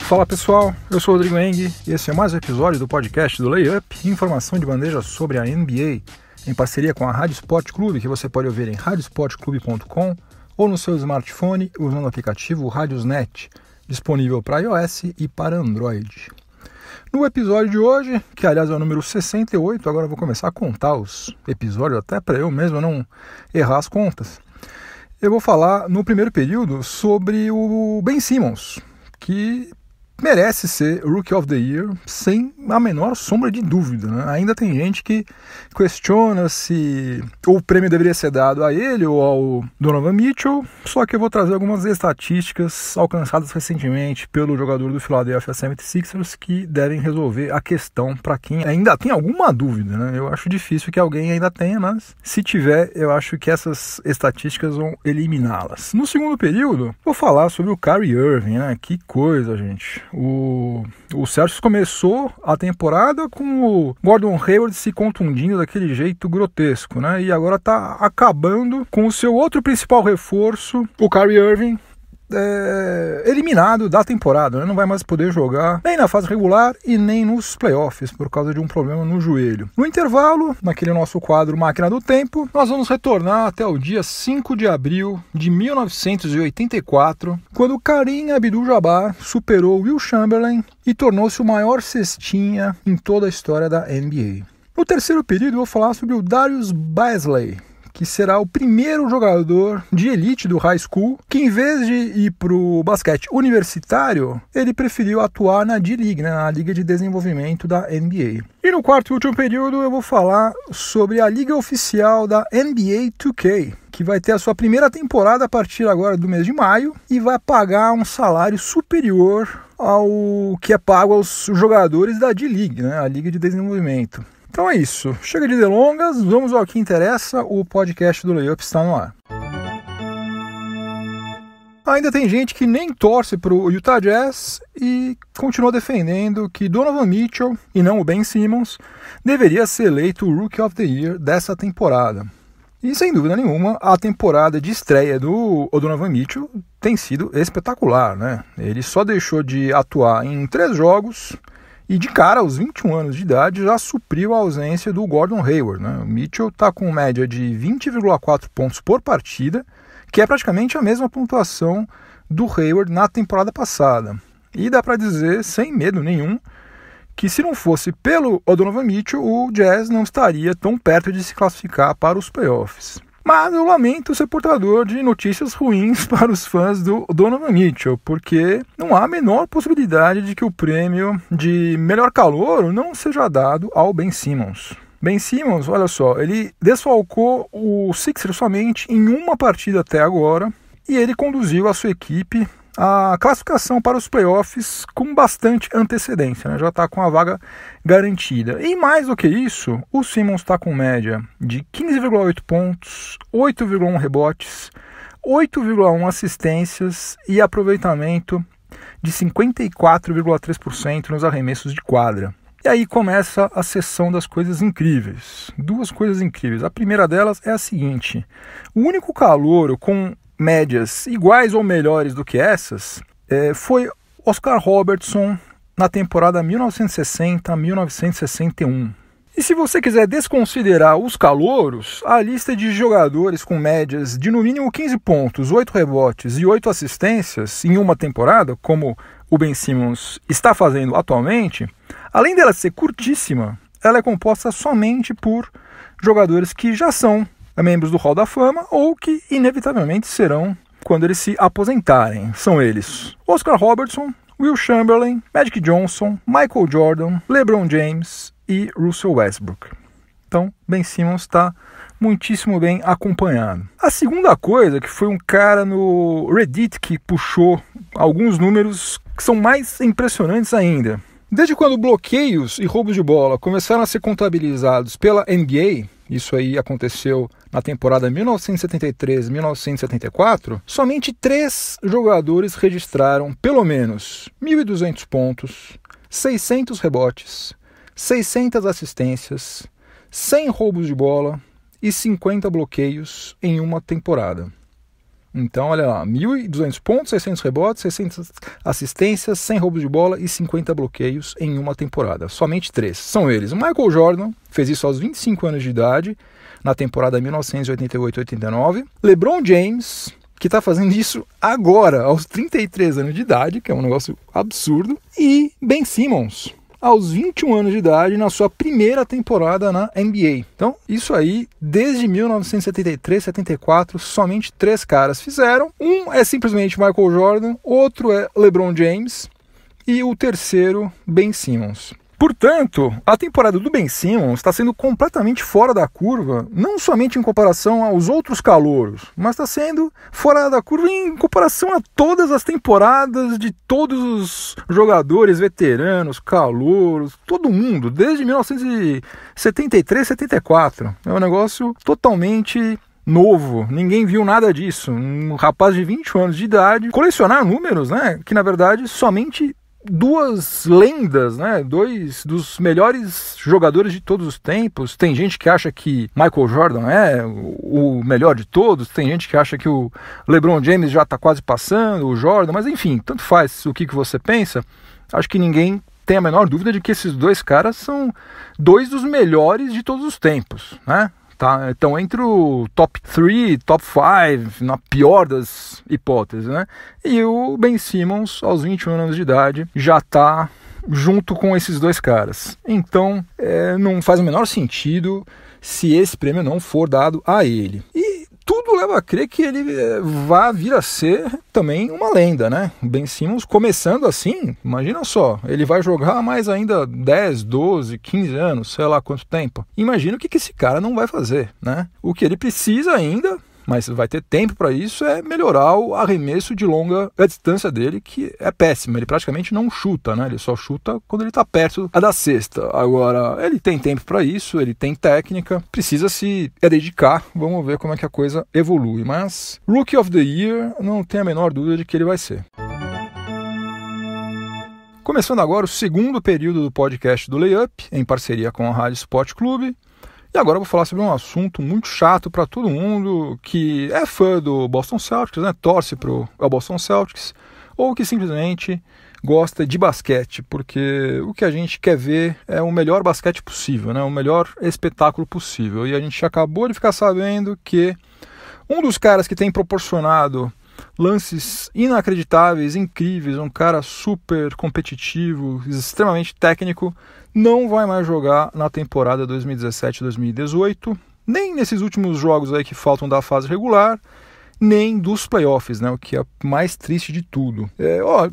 Fala pessoal, eu sou o Rodrigo Eng e esse é mais um episódio do podcast do Layup, informação de bandeja sobre a NBA, em parceria com a Rádio Sport Clube, que você pode ouvir em radiosportclube.com ou no seu smartphone usando o aplicativo Radiosnet, disponível para iOS e para Android. No episódio de hoje, que aliás é o número 68, agora eu vou começar a contar os episódios, até para eu mesmo não errar as contas. Eu vou falar no primeiro período sobre o Ben Simmons, que merece ser Rookie of the Year sem a menor sombra de dúvida, né? Ainda tem gente que questiona se o prêmio deveria ser dado a ele ou ao Donovan Mitchell, só que eu vou trazer algumas estatísticas alcançadas recentemente pelo jogador do Philadelphia 76ers que devem resolver a questão para quem ainda tem alguma dúvida, né? Eu acho difícil que alguém ainda tenha, mas se tiver, eu acho que essas estatísticas vão eliminá-las. No segundo período, vou falar sobre o Kyrie Irving, né? Que coisa, gente. O Celtics começou a temporada com o Gordon Hayward se contundindo daquele jeito grotesco, né? E agora está acabando com o seu outro principal reforço, o Kyrie Irving, eliminado da temporada, né? Não vai mais poder jogar nem na fase regular e nem nos playoffs por causa de um problema no joelho. No intervalo, naquele nosso quadro Máquina do Tempo, nós vamos retornar até o dia 5 de abril de 1984, quando Kareem Abdul-Jabbar superou Will Chamberlain e tornou-se o maior cestinha em toda a história da NBA. No terceiro período, eu vou falar sobre o Darius Bazley, que será o primeiro jogador de elite do high school que, em vez de ir para o basquete universitário, ele preferiu atuar na D-League, né, na Liga de Desenvolvimento da NBA. E no quarto e último período eu vou falar sobre a liga oficial da NBA 2K, que vai ter a sua primeira temporada a partir agora do mês de maio e vai pagar um salário superior ao que é pago aos jogadores da D-League, né, a Liga de Desenvolvimento. Então é isso, chega de delongas, vamos ao que interessa, o podcast do Layup está no ar. Ainda tem gente que nem torce para o Utah Jazz e continua defendendo que Donovan Mitchell, e não o Ben Simmons, deveria ser eleito o Rookie of the Year dessa temporada. E sem dúvida nenhuma, a temporada de estreia do Donovan Mitchell tem sido espetacular, né? Ele só deixou de atuar em 3 jogos e de cara, aos 21 anos de idade, já supriu a ausência do Gordon Hayward, né? O Mitchell está com média de 20,4 pontos por partida, que é praticamente a mesma pontuação do Hayward na temporada passada. E dá para dizer, sem medo nenhum, que se não fosse pelo Donovan Mitchell, o Jazz não estaria tão perto de se classificar para os playoffs. Mas eu lamento ser portador de notícias ruins para os fãs do Donovan Mitchell, porque não há a menor possibilidade de que o prêmio de melhor calouro não seja dado ao Ben Simmons. Ben Simmons, olha só, ele desfalcou o Sixers somente em uma partida até agora e ele conduziu a sua equipe à classificação para os playoffs com bastante antecedência, né? Já está com a vaga garantida. E mais do que isso, o Simmons está com média de 15,8 pontos, 8,1 rebotes, 8,1 assistências e aproveitamento de 54,3% nos arremessos de quadra. E aí começa a sessão das coisas incríveis. 2 coisas incríveis. A primeira delas é a seguinte: o único calouro com médias iguais ou melhores do que essas foi Oscar Robertson na temporada 1960-1961. E se você quiser desconsiderar os calouros, a lista de jogadores com médias de no mínimo 15 pontos, 8 rebotes e 8 assistências em uma temporada, como o Ben Simmons está fazendo atualmente, além dela ser curtíssima, ela é composta somente por jogadores que já são membros do Hall da Fama ou que inevitavelmente serão quando eles se aposentarem. São eles: Oscar Robertson, Will Chamberlain, Magic Johnson, Michael Jordan, LeBron James e Russell Westbrook. Então, Ben Simmons está muitíssimo bem acompanhado. A segunda coisa, que foi um cara no Reddit que puxou alguns números que são mais impressionantes ainda. Desde quando bloqueios e roubos de bola começaram a ser contabilizados pela NBA, isso aí aconteceu na temporada 1973-1974, somente 3 jogadores registraram pelo menos 1.200 pontos, 600 rebotes, 600 assistências, 100 roubos de bola e 50 bloqueios em uma temporada. Então, olha lá, 1.200 pontos, 600 rebotes, 600 assistências, 100 roubos de bola e 50 bloqueios em uma temporada. Somente 3. São eles. O Michael Jordan fez isso aos 25 anos de idade, na temporada 1988-89. LeBron James, que está fazendo isso agora, aos 33 anos de idade, que é um negócio absurdo. E Ben Simmons, aos 21 anos de idade, na sua primeira temporada na NBA. Então, isso aí, desde 1973, 74, somente 3 caras fizeram. Um é simplesmente Michael Jordan, outro é LeBron James e o terceiro, Ben Simmons. Portanto, a temporada do Ben Simmons está sendo completamente fora da curva, não somente em comparação aos outros calouros, mas está sendo fora da curva em comparação a todas as temporadas de todos os jogadores veteranos, calouros, todo mundo, desde 1973, 74. É um negócio totalmente novo, ninguém viu nada disso. Um rapaz de 21 anos de idade colecionar números, né, que na verdade somente 2 lendas, né? 2 dos melhores jogadores de todos os tempos. Tem gente que acha que Michael Jordan é o melhor de todos, tem gente que acha que o LeBron James já está quase passando, o Jordan, mas enfim, tanto faz o que você pensa. Acho que ninguém tem a menor dúvida de que esses 2 caras são 2 dos melhores de todos os tempos, né? Tá, então entre o top 3, top 5, na pior das hipóteses, né? E o Ben Simmons, aos 21 anos de idade, já está junto com esses 2 caras. Então não faz o menor sentido se esse prêmio não for dado a ele. E tudo leva a crer que ele vai vir a ser também uma lenda, né? Ben Simmons começando assim, imagina só, ele vai jogar mais ainda 10, 12, 15 anos, sei lá quanto tempo. Imagina o que esse cara não vai fazer, né? O que ele precisa ainda, mas vai ter tempo para isso, é melhorar o arremesso de longa distância dele, que é péssimo. Ele praticamente não chuta, né? Ele só chuta quando ele está perto da cesta. Agora, ele tem tempo para isso, ele tem técnica, precisa se dedicar. Vamos ver como é que a coisa evolui. Mas Rookie of the Year, não tem a menor dúvida de que ele vai ser. Começando agora o segundo período do podcast do Layup, em parceria com a Rádio Sport Clube. E agora eu vou falar sobre um assunto muito chato para todo mundo que é fã do Boston Celtics, né? Torce para o Boston Celtics, ou que simplesmente gosta de basquete, porque o que a gente quer ver é o melhor basquete possível, né? O melhor espetáculo possível. E a gente acabou de ficar sabendo que um dos caras que tem proporcionado lances inacreditáveis, incríveis, um cara super competitivo, extremamente técnico, não vai mais jogar na temporada 2017-2018, nem nesses últimos jogos aí que faltam da fase regular, nem dos playoffs, né, o que é mais triste de tudo.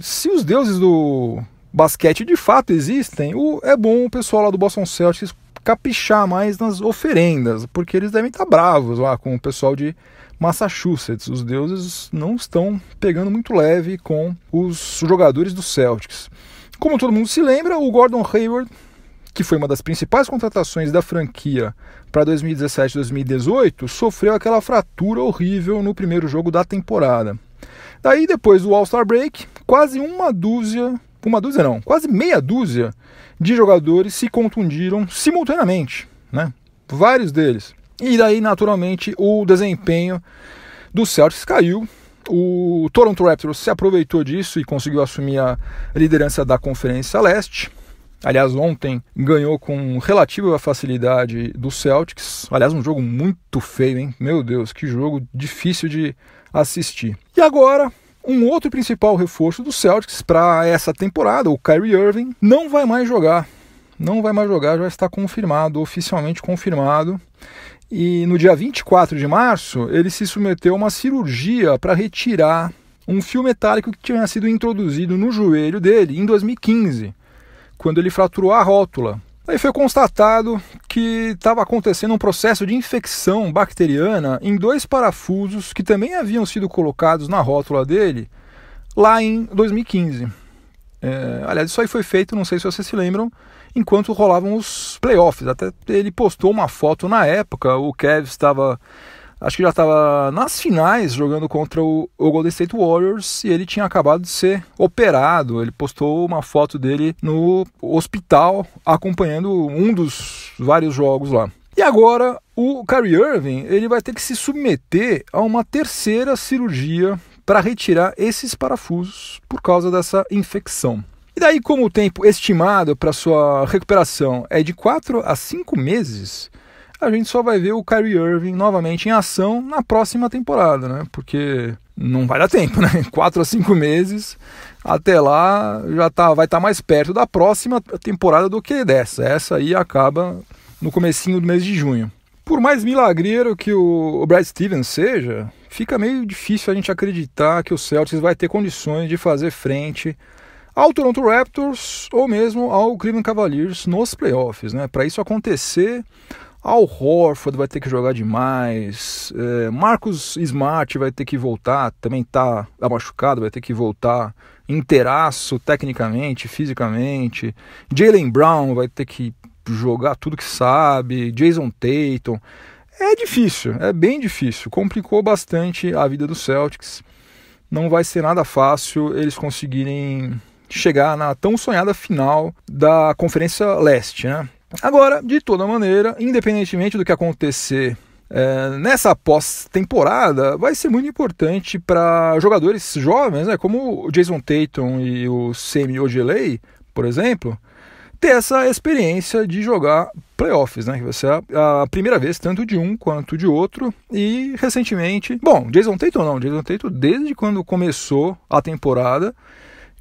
Se os deuses do basquete de fato existem, é bom o pessoal lá do Boston Celtics caprichar mais nas oferendas, porque eles devem estar bravos lá com o pessoal de Massachusetts. Os deuses não estão pegando muito leve com os jogadores do Celtics. Como todo mundo se lembra, o Gordon Hayward, que foi uma das principais contratações da franquia para 2017-2018, sofreu aquela fratura horrível no primeiro jogo da temporada. Daí, depois do All-Star Break, quase quase meia dúzia de jogadores se contundiram simultaneamente, né? Vários deles. E daí, naturalmente, o desempenho do Celtics caiu. O Toronto Raptors se aproveitou disso e conseguiu assumir a liderança da Conferência Leste. Aliás, ontem ganhou com relativa facilidade do Celtics. Aliás, um jogo muito feio, hein? Meu Deus, que jogo difícil de assistir. E agora, um outro principal reforço do Celtics para essa temporada, o Kyrie Irving, não vai mais jogar. Não vai mais jogar, já está confirmado, oficialmente confirmado. E no dia 24 de março, ele se submeteu a uma cirurgia para retirar um fio metálico que tinha sido introduzido no joelho dele em 2015, quando ele fraturou a rótula. Aí foi constatado que estava acontecendo um processo de infecção bacteriana em 2 parafusos que também haviam sido colocados na rótula dele lá em 2015. Aliás, isso aí foi feito, não sei se vocês se lembram, enquanto rolavam os playoffs. Até ele postou uma foto na época, o Cavs estava, acho que já estava nas finais jogando contra o Golden State Warriors e ele tinha acabado de ser operado. Ele postou uma foto dele no hospital acompanhando um dos vários jogos lá. E agora o Kyrie Irving ele vai ter que se submeter a uma terceira cirurgia para retirar esses parafusos por causa dessa infecção. E daí, como o tempo estimado para sua recuperação é de 4 a 5 meses, a gente só vai ver o Kyrie Irving novamente em ação na próxima temporada, né? Porque não vai dar tempo, né? 4 a 5 meses, até lá vai estar mais perto da próxima temporada do que dessa. Essa aí acaba no comecinho do mês de junho. Por mais milagreiro que o Brad Stevens seja, fica meio difícil a gente acreditar que o Celtics vai ter condições de fazer frente ao Toronto Raptors ou mesmo ao Cleveland Cavaliers nos playoffs, né? Para isso acontecer, Al Horford vai ter que jogar demais, Marcus Smart vai ter que voltar, também tá machucado, vai ter que voltar inteiraço tecnicamente, fisicamente, Jaylen Brown vai ter que jogar tudo que sabe, Jason Tatum. É difícil, é bem difícil, complicou bastante a vida dos Celtics, não vai ser nada fácil eles conseguirem chegar na tão sonhada final da Conferência Leste, né? Agora, de toda maneira, independentemente do que acontecer nessa pós-temporada, vai ser muito importante para jogadores jovens, né, como o Jason Tatum e o Semi Ojeleye, por exemplo, ter essa experiência de jogar playoffs, né, que vai ser a primeira vez tanto de um quanto de outro. E recentemente, Jason Tatum desde quando começou a temporada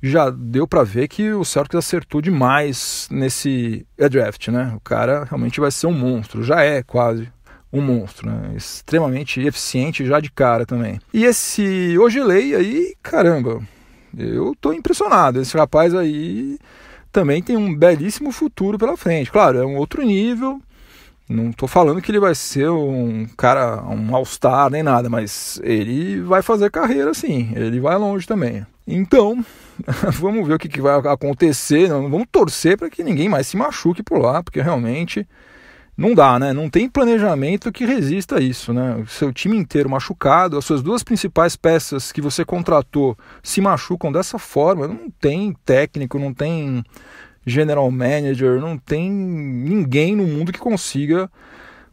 já deu para ver que o Celtics acertou demais nesse draft, né? O cara realmente vai ser um monstro, já é quase um monstro, né? Extremamente eficiente já de cara também. E esse Ojeleye aí, caramba, eu tô impressionado. Esse rapaz aí também tem um belíssimo futuro pela frente. Claro, é um outro nível, não tô falando que ele vai ser um cara, um all-star nem nada, mas ele vai fazer carreira sim, ele vai longe também. Então, vamos ver o que vai acontecer, vamos torcer para que ninguém mais se machuque por lá, porque realmente não dá, né? Não tem planejamento que resista a isso, né? O seu time inteiro machucado, as suas duas principais peças que você contratou se machucam dessa forma, não tem técnico, não tem general manager, não tem ninguém no mundo que consiga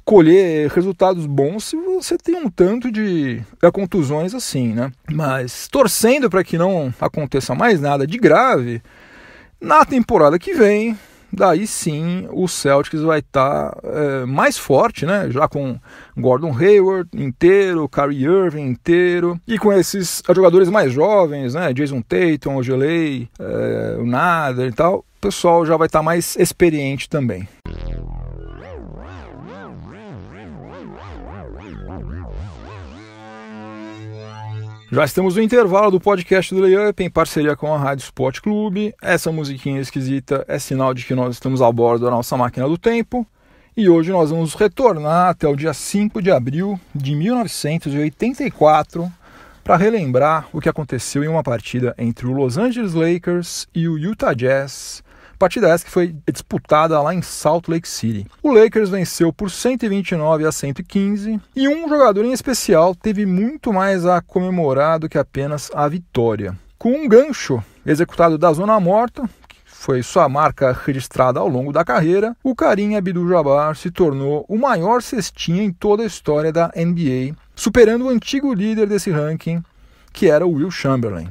colher resultados bons se você tem um tanto de contusões assim, né? Mas torcendo para que não aconteça mais nada de grave, na temporada que vem, daí sim o Celtics vai estar mais forte, né? Já com Gordon Hayward inteiro, Kyrie Irving inteiro, e com esses jogadores mais jovens, né? Jason Tatum, Ojeleye, o Nader e tal, o pessoal já vai estar mais experiente também. Já estamos no intervalo do podcast do Layup em parceria com a Rádio Sport Clube. Essa musiquinha esquisita é sinal de que nós estamos a bordo da nossa máquina do tempo. E hoje nós vamos retornar até o dia 5 de abril de 1984 para relembrar o que aconteceu em uma partida entre o Los Angeles Lakers e o Utah Jazz. Partida essa que foi disputada lá em Salt Lake City. O Lakers venceu por 129 a 115 e um jogador em especial teve muito mais a comemorar do que apenas a vitória. Com um gancho executado da zona morta, que foi sua marca registrada ao longo da carreira, o Kareem Abdul-Jabbar se tornou o maior cestinha em toda a história da NBA, superando o antigo líder desse ranking, que era o Wilt Chamberlain.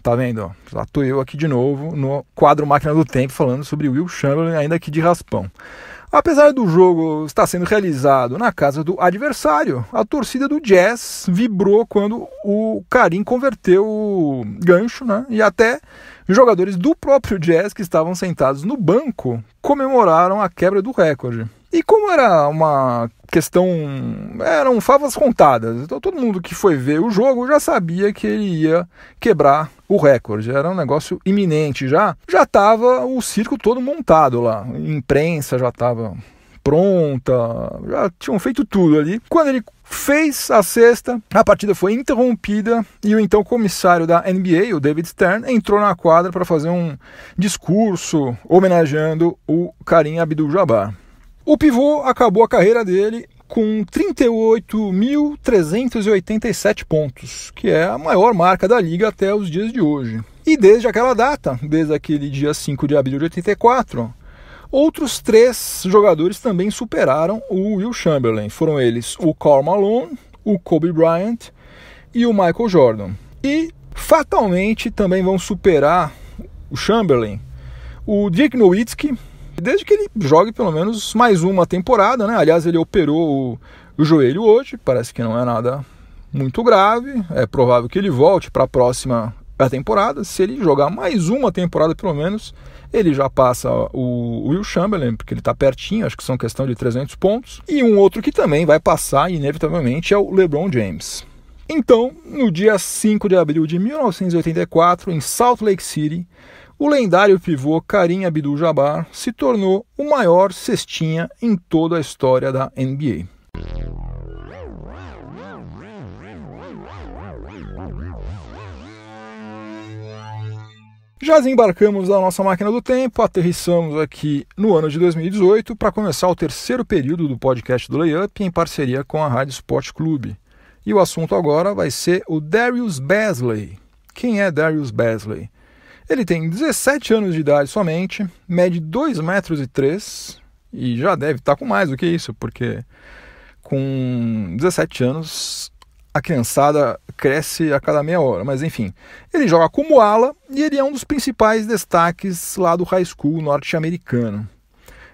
Tá vendo? Já tô eu aqui de novo no quadro Máquina do Tempo falando sobre o Wilt Chamberlain, ainda aqui de raspão. Apesar do jogo estar sendo realizado na casa do adversário, a torcida do Jazz vibrou quando o Kareem converteu o gancho, né? E até jogadores do próprio Jazz que estavam sentados no banco comemoraram a quebra do recorde. E como era uma questão, eram favas contadas, então todo mundo que foi ver o jogo já sabia que ele ia quebrar o recorde, era um negócio iminente já estava o circo todo montado lá, a imprensa já estava pronta, já tinham feito tudo ali. Quando ele fez a cesta, a partida foi interrompida e o então comissário da NBA, o David Stern, entrou na quadra para fazer um discurso homenageando o Kareem Abdul-Jabbar. O pivô acabou a carreira dele com 38.387 pontos, que é a maior marca da liga até os dias de hoje. E desde aquela data, desde aquele dia 5 de abril de 84, Outros 3 jogadores também superaram o Will Chamberlain. Foram eles o Karl Malone, o Kobe Bryant e o Michael Jordan. E fatalmente também vão superar o Chamberlain o Dirk Nowitzki, desde que ele jogue pelo menos mais uma temporada, né? Aliás, ele operou o joelho hoje, parece que não é nada muito grave, é provável que ele volte para a próxima temporada. Se ele jogar mais uma temporada pelo menos, ele já passa o Will Chamberlain, porque ele está pertinho, acho que são questão de 300 pontos. E um outro que também vai passar, inevitavelmente, é o LeBron James. Então, no dia 5 de abril de 1984, em Salt Lake City, o lendário pivô Kareem Abdul-Jabbar se tornou o maior cestinha em toda a história da NBA. Já desembarcamos da nossa máquina do tempo, aterrissamos aqui no ano de 2018 para começar o terceiro período do podcast do Layup em parceria com a Rádio Sport Clube. E o assunto agora vai ser o Darius Bazley. Quem é Darius Bazley? Ele tem 17 anos de idade somente, mede 2,3 metros e já deve estar com mais do que isso, porque com 17 anos a criançada cresce a cada meia hora. Mas enfim, ele joga como ala e ele é um dos principais destaques lá do high school norte-americano.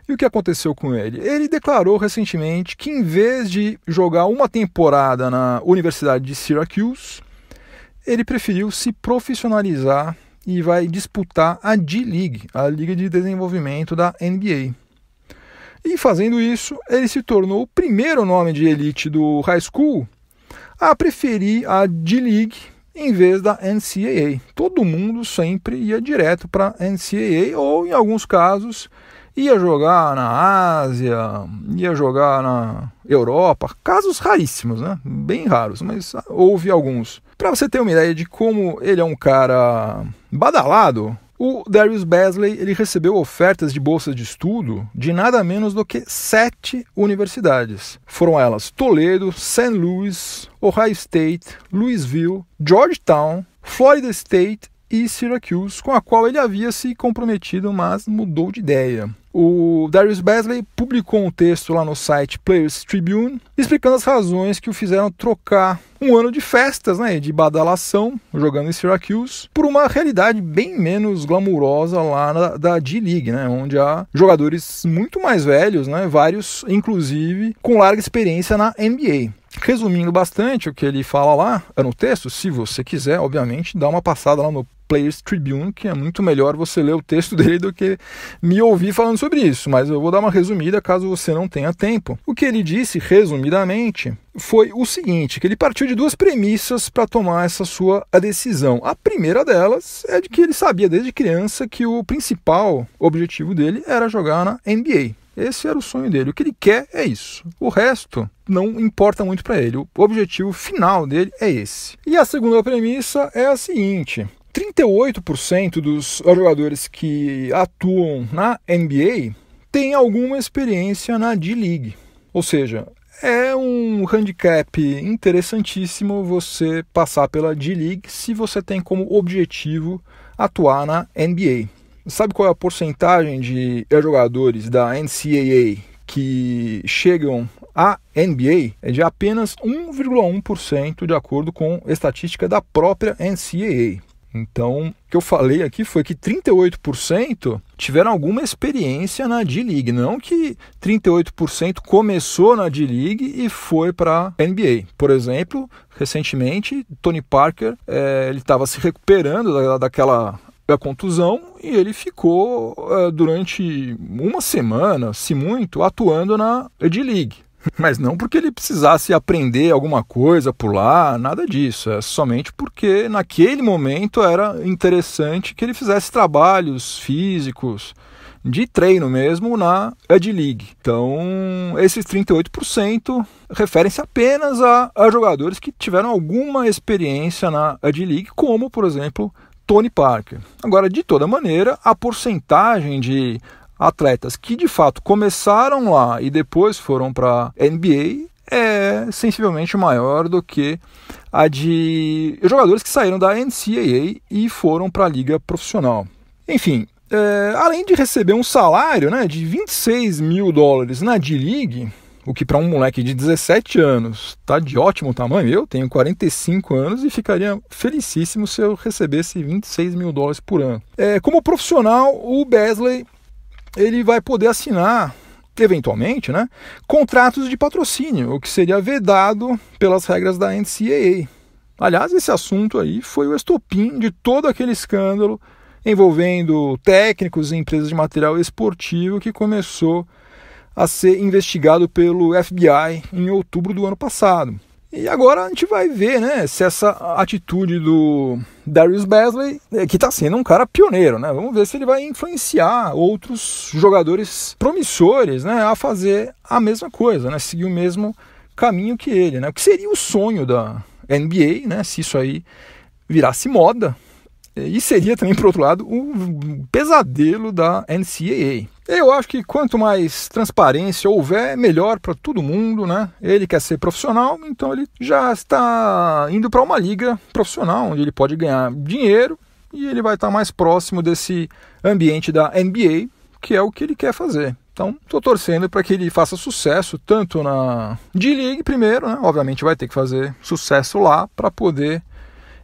E o que aconteceu com ele? Ele declarou recentemente que em vez de jogar uma temporada na Universidade de Syracuse, ele preferiu se profissionalizar e vai disputar a D-League, a Liga de Desenvolvimento da NBA. E fazendo isso, ele se tornou o primeiro nome de elite do high school a preferir a D-League em vez da NCAA. Todo mundo sempre ia direto para a NCAA ou, em alguns casos, ia jogar na Ásia, ia jogar na Europa. Casos raríssimos, né? Bem raros, mas houve alguns. Para você ter uma ideia de como ele é um cara badalado, o Darius Bazley ele recebeu ofertas de bolsas de estudo de nada menos do que 7 universidades. Foram elas Toledo, St. Louis, Ohio State, Louisville, Georgetown, Florida State e Syracuse, com a qual ele havia se comprometido, mas mudou de ideia. O Darius Bazley publicou um texto lá no site Players Tribune explicando as razões que o fizeram trocar um ano de festas, né, de badalação, jogando em Syracuse, por uma realidade bem menos glamurosa lá da D-League, né, onde há jogadores muito mais velhos, né, vários inclusive com larga experiência na NBA. Resumindo bastante o que ele fala lá no texto, se você quiser, obviamente, dá uma passada lá no Players Tribune, que é muito melhor você ler o texto dele do que me ouvir falando sobre isso, mas eu vou dar uma resumida caso você não tenha tempo. O que ele disse, resumidamente, foi o seguinte, que ele partiu de 2 premissas para tomar essa sua decisão. A primeira delas é de que ele sabia desde criança que o principal objetivo dele era jogar na NBA. Esse era o sonho dele. O que ele quer é isso. O resto não importa muito para ele. O objetivo final dele é esse. E a segunda premissa é a seguinte: 38% dos jogadores que atuam na NBA têm alguma experiência na D-League. Ou seja, é um handicap interessantíssimo você passar pela D-League se você tem como objetivo atuar na NBA. Sabe qual é a porcentagem de jogadores da NCAA que chegam à NBA? É de apenas 1,1% de acordo com a estatística da própria NCAA. Então, o que eu falei aqui foi que 38% tiveram alguma experiência na D-League. Não que 38% começou na D-League e foi para a NBA. Por exemplo, recentemente, Tony Parker ele estava se recuperando daquela contusão e ele ficou durante uma semana, se muito, atuando na D-League. Mas não porque ele precisasse aprender alguma coisa por lá, nada disso. É somente porque naquele momento era interessante que ele fizesse trabalhos físicos, de treino mesmo, na D-League. Então, esses 38% referem-se apenas a jogadores que tiveram alguma experiência na D-League, como, por exemplo, Tony Parker. Agora, de toda maneira, a porcentagem de atletas que de fato começaram lá e depois foram para a NBA é sensivelmente maior do que a de jogadores que saíram da NCAA e foram para a liga profissional. Enfim, além de receber um salário, né, de $26 mil na D-League, o que para um moleque de 17 anos tá de ótimo tamanho. Eu tenho 45 anos e ficaria felicíssimo se eu recebesse $26 mil por ano. Como profissional, o Bazley ele vai poder assinar, eventualmente, né, contratos de patrocínio, o que seria vedado pelas regras da NCAA. Aliás, esse assunto aí foi o estopim de todo aquele escândalo envolvendo técnicos e empresas de material esportivo que começou a ser investigado pelo FBI em outubro do ano passado. E agora a gente vai ver, né, se essa atitude do Darius Bazley, que está sendo um cara pioneiro, né, vamos ver se ele vai influenciar outros jogadores promissores, né, a fazer a mesma coisa, né, seguir o mesmo caminho que ele, né, o que seria o sonho da NBA, né, se isso aí virasse moda, e seria também, por outro lado, um pesadelo da NCAA. Eu acho que quanto mais transparência houver, melhor para todo mundo, né? Ele quer ser profissional, então ele já está indo para uma liga profissional, onde ele pode ganhar dinheiro e ele vai estar mais próximo desse ambiente da NBA, que é o que ele quer fazer. Então, estou torcendo para que ele faça sucesso, tanto na D-League primeiro, né? Obviamente vai ter que fazer sucesso lá para poder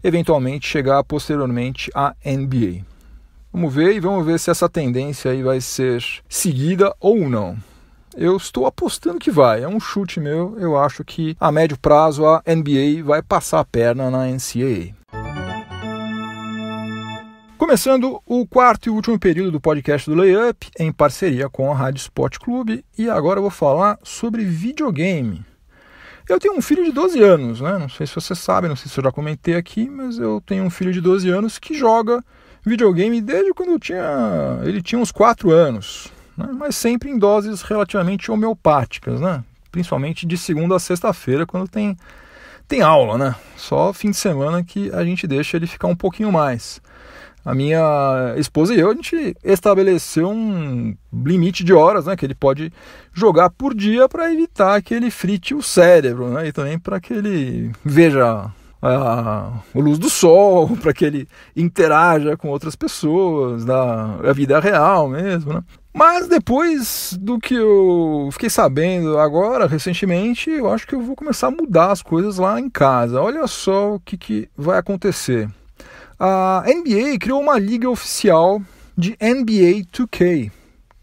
eventualmente chegar posteriormente à NBA. Vamos ver e vamos ver se essa tendência aí vai ser seguida ou não. Eu estou apostando que vai, é um chute meu, eu acho que a médio prazo a NBA vai passar a perna na NCAA. Começando o quarto e último período do podcast do Layup, em parceria com a Rádio Sport Clube, e agora eu vou falar sobre videogame. Eu tenho um filho de 12 anos, né? Não sei se você sabe, não sei se eu já comentei aqui, mas eu tenho um filho de 12 anos que joga videogame desde quando ele tinha uns 4 anos, né? Mas sempre em doses relativamente homeopáticas, né? Principalmente de segunda a sexta-feira, quando tem aula, né? Só fim de semana que a gente deixa ele ficar um pouquinho mais. A minha esposa e eu, a gente estabeleceu um limite de horas, né, que ele pode jogar por dia para evitar que ele frite o cérebro, né, e também para que ele veja a luz do sol, para que ele interaja com outras pessoas, a vida real mesmo, né. Mas depois do que eu fiquei sabendo agora, recentemente, eu acho que eu vou começar a mudar as coisas lá em casa. Olha só o que vai acontecer. A NBA criou uma liga oficial de NBA 2K,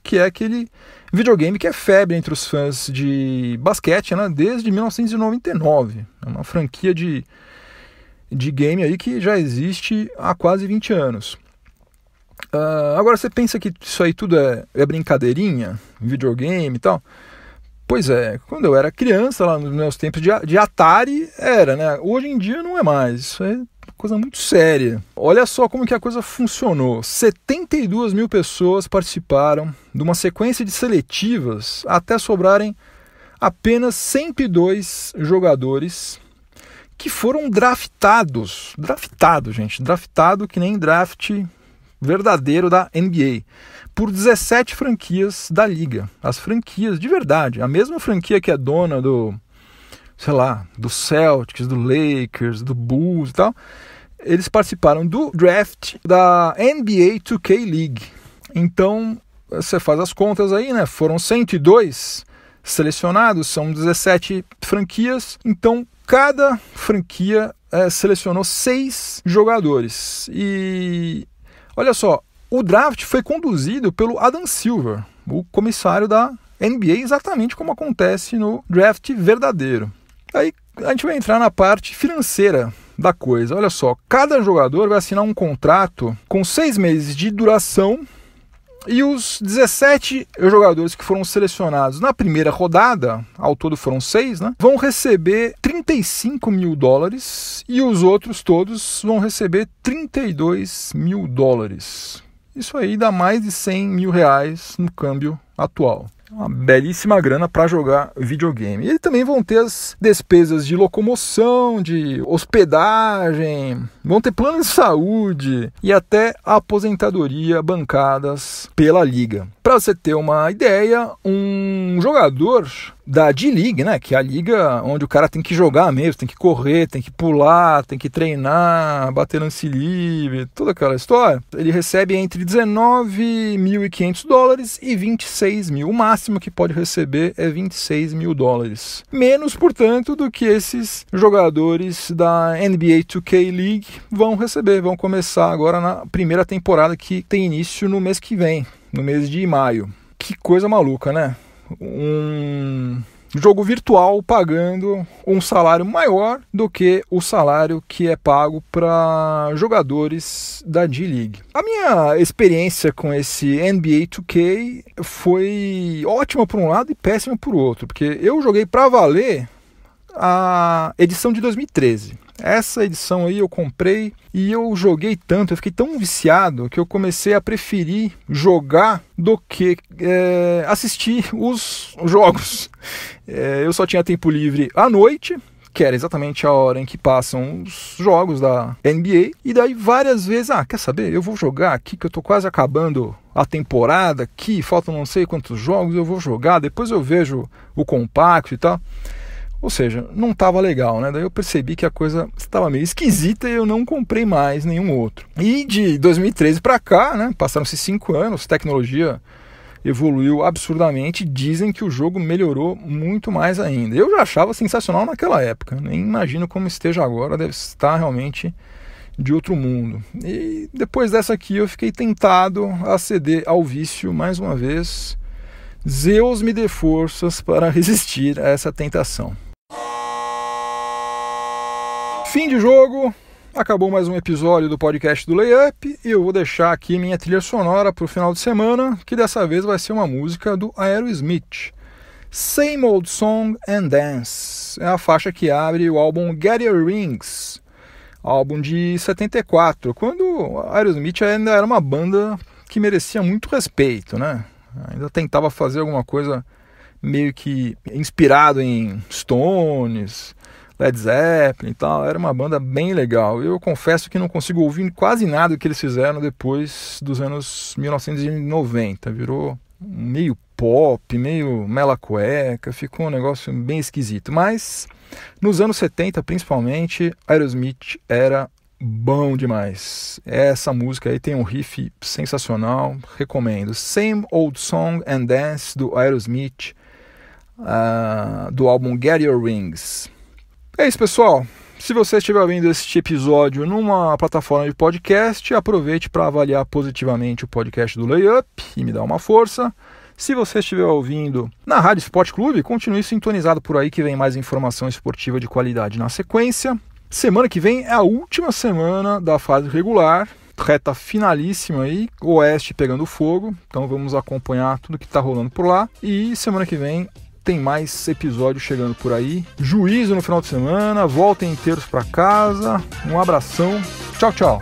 que é aquele videogame que é febre entre os fãs de basquete, né, desde 1999. É uma franquia de game aí que já existe há quase 20 anos. Agora você pensa que isso aí tudo é brincadeirinha, videogame e tal? Pois é, quando eu era criança, lá nos meus tempos de Atari, era, né? Hoje em dia não é mais, isso é coisa muito séria. Olha só como que a coisa funcionou. 72 mil pessoas participaram de uma sequência de seletivas até sobrarem apenas 102 jogadores que foram draftados. Draftado, gente. Draftado que nem draft verdadeiro da NBA. Por 17 franquias da liga. As franquias de verdade. A mesma franquia que é dona do Celtics, do Lakers, do Bulls e tal, eles participaram do draft da NBA 2K League. Então, você faz as contas aí, né? Foram 102 selecionados, são 17 franquias. Então, cada franquia selecionou 6 jogadores. E olha só, o draft foi conduzido pelo Adam Silver, o comissário da NBA, exatamente como acontece no draft verdadeiro. Aí a gente vai entrar na parte financeira da coisa. Olha só, cada jogador vai assinar um contrato com 6 meses de duração e os 17 jogadores que foram selecionados na primeira rodada, ao todo foram 6, né, vão receber $35 mil e os outros todos vão receber $32 mil. Isso aí dá mais de R$100 mil no câmbio atual. Uma belíssima grana para jogar videogame. E também vão ter as despesas de locomoção, de hospedagem, vão ter plano de saúde e até a aposentadoria bancadas pela liga. Para você ter uma ideia, um um jogador da D-League, né, que é a liga onde o cara tem que jogar mesmo, tem que correr, tem que pular, tem que treinar, bater lance livre, toda aquela história, ele recebe entre $19.500 e 26 mil. O máximo que pode receber é $26 mil. Menos, portanto, do que esses jogadores da NBA 2K League vão receber. Vão começar agora na primeira temporada, que tem início no mês que vem, no mês de maio. Que coisa maluca, né? Um jogo virtual pagando um salário maior do que o salário que é pago para jogadores da D-League. A minha experiência com esse NBA 2K foi ótima por um lado e péssima por outro, porque eu joguei para valer a edição de 2013. Essa edição aí eu comprei e eu joguei tanto, eu fiquei tão viciado que eu comecei a preferir jogar do que assistir os jogos. Eu só tinha tempo livre à noite, que era exatamente a hora em que passam os jogos da NBA, e daí várias vezes, quer saber, eu vou jogar aqui que eu tô quase acabando a temporada aqui, faltam não sei quantos jogos, eu vou jogar, depois eu vejo o compacto e tal. Ou seja, não estava legal, né? Daí eu percebi que a coisa estava meio esquisita e eu não comprei mais nenhum outro. E de 2013 para cá, né? Passaram-se 5 anos, tecnologia evoluiu absurdamente. Dizem que o jogo melhorou muito mais ainda. Eu já achava sensacional naquela época. Nem imagino como esteja agora, deve estar realmente de outro mundo. E depois dessa aqui eu fiquei tentado a ceder ao vício mais uma vez. Zeus me dê forças para resistir a essa tentação. Fim de jogo, acabou mais um episódio do podcast do Layup e eu vou deixar aqui minha trilha sonora para o final de semana, que dessa vez vai ser uma música do Aerosmith. Same Old Song and Dance é a faixa que abre o álbum Get Your Rings, álbum de 74, quando Aerosmith ainda era uma banda que merecia muito respeito, né? Ainda tentava fazer alguma coisa meio que inspirado em Stones, Led Zeppelin e tal. Era uma banda bem legal. Eu confesso que não consigo ouvir quase nada que eles fizeram depois dos anos 1990. Virou meio pop, meio mela cueca, ficou um negócio bem esquisito. Mas nos anos 70, principalmente, Aerosmith era bom demais. Essa música aí tem um riff sensacional, recomendo. Same Old Song and Dance, do Aerosmith, do álbum Get Your Rings. É isso, pessoal. Se você estiver ouvindo este episódio numa plataforma de podcast, aproveite para avaliar positivamente o podcast do Layup e me dar uma força. Se você estiver ouvindo na Rádio Sport Clube, continue sintonizado por aí que vem mais informação esportiva de qualidade na sequência. Semana que vem é a última semana da fase regular, reta finalíssima aí, Oeste pegando fogo, então vamos acompanhar tudo que está rolando por lá. E semana que vem tem mais episódios chegando por aí. Juízo no final de semana, voltem inteiros para casa, um abração, tchau, tchau.